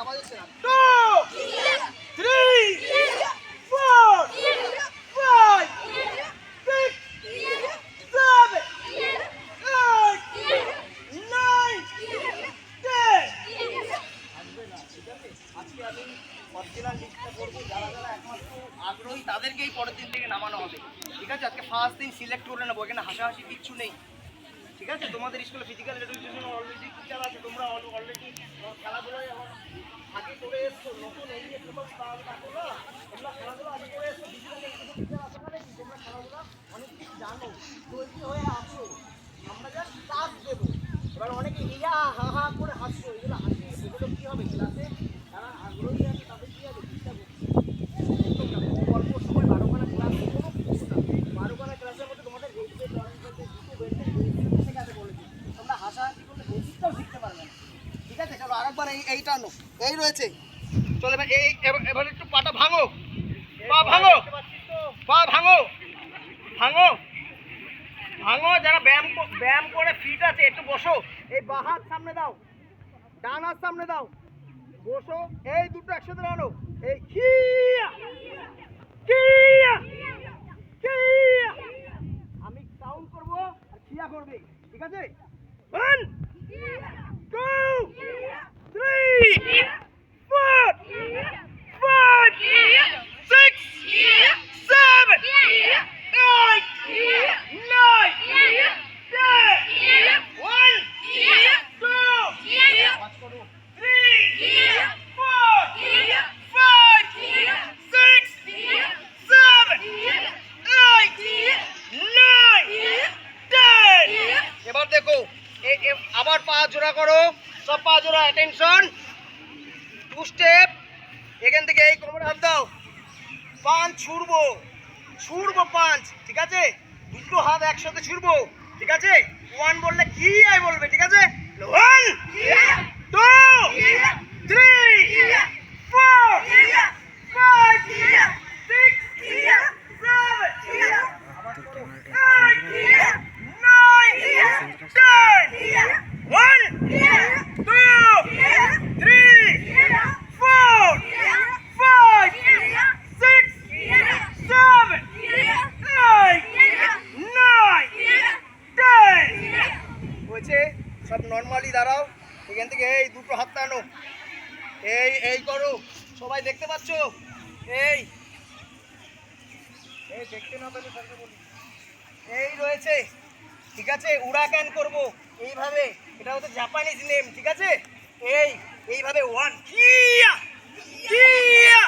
আওয়াজ হচ্ছে না। 2 3 4 5 6 7 8 9 10 আসবে না, ঠিক আছে? আজকে আমি অরিজিনাল লিস্টটা করবো, যারা যারা একমাত্র আগ্রহী তাদেরকেই পরের দিন থেকে নামানো হবে, ঠিক আছে? আজকে ফার্স্ট দিন সিলেক্ট করে নেবো, এখানে হাসাহাসি কিচ্ছু নেই, ঠিক আছে? তোমাদের স্কুলে ফিজিক্যাল এডুকেশন অলরেডি টিচার আছে, তোমরা অলরেডি খেলাধুলায় আগে করে এসছো, নতুন এই যে প্রথম তোমরা খেলাধুলা আগে করে এসছো, ফিজিক্যাল এডুকেশন টিচার আছে মানে কি তোমরা খেলাধুলা অনেক কিছু জানো, তৈরি হয়ে আসো, আমরা জাস্ট কাজ দেবো। এবার অনেকে ইয়া হা হা করে হাসছো, এগুলো হাসি, এগুলো কী হবে ক্লাসে? যারা আগ্রহী আছে তাদের কী হবে? চিন্তা করছি অল্প সময় 12 খানা ক্লাস, কোনো কিছু না, 12 খানা ক্লাসের মধ্যে তোমাদের রেডিও ড্রয়িং করতে দুটো বেল্টে ঠিক আছে বলেছি, তোমরা হাসাহাসি করলে বেসিকটাও শিখতে পারবে না, ঠিক আছে? চলো আরেকবার এইটা আনো, এই রয়েছে, চলো এবার এবার একটু পাটা ভাঙো, পা ভাঙো, পা ভাঙো, ভাঙো ভাঙো, যারা ব্যায়াম করে ফিট আছে একটু বসো, এই বাঁ হাত সামনে দাও, ডান হাত সামনে দাও, বসো, এই দুটো একসাথে আনো, এই খিয়া খিয়া খিয়া, আমি কাউন্ট করবো আর খিয়া করবে, ঠিক আছে? 1 2 3 4 5 6 7 8 9 10 1 2 3 4 5 6 7 8 9 10 এবার দেখো আবার পা জোড়া করো, সব পা জোড়া, অ্যাটেনশন, 2 স্টেপ, এখান থেকে এই কোমরে হাত দাও, পাঁচ ছুড়বো পাঁচ, ঠিক আছে? দুটো হাত একসাথে ছুড়বো, ঠিক আছে? 1 বললে কি আই বলবে, ঠিক আছে? 1 2 3 4 5 6 7 8 9 10 1 2 3 4 5 6 7 8 9 10 হয়েছে? সব নর্মালি দাঁড়াও, এখান থেকে এই দুটো হাত টানো, এই করো, সবাই দেখতে পাচ্ছ? এই দেখতে না পেলে সরকার বলি, এই রয়েছে, ঠিক আছে? উড়াকান করবো এইভাবে, এটা হচ্ছে জাপানিজ নেম, ঠিক আছে? এইভাবে 1 কিয়া কিয়া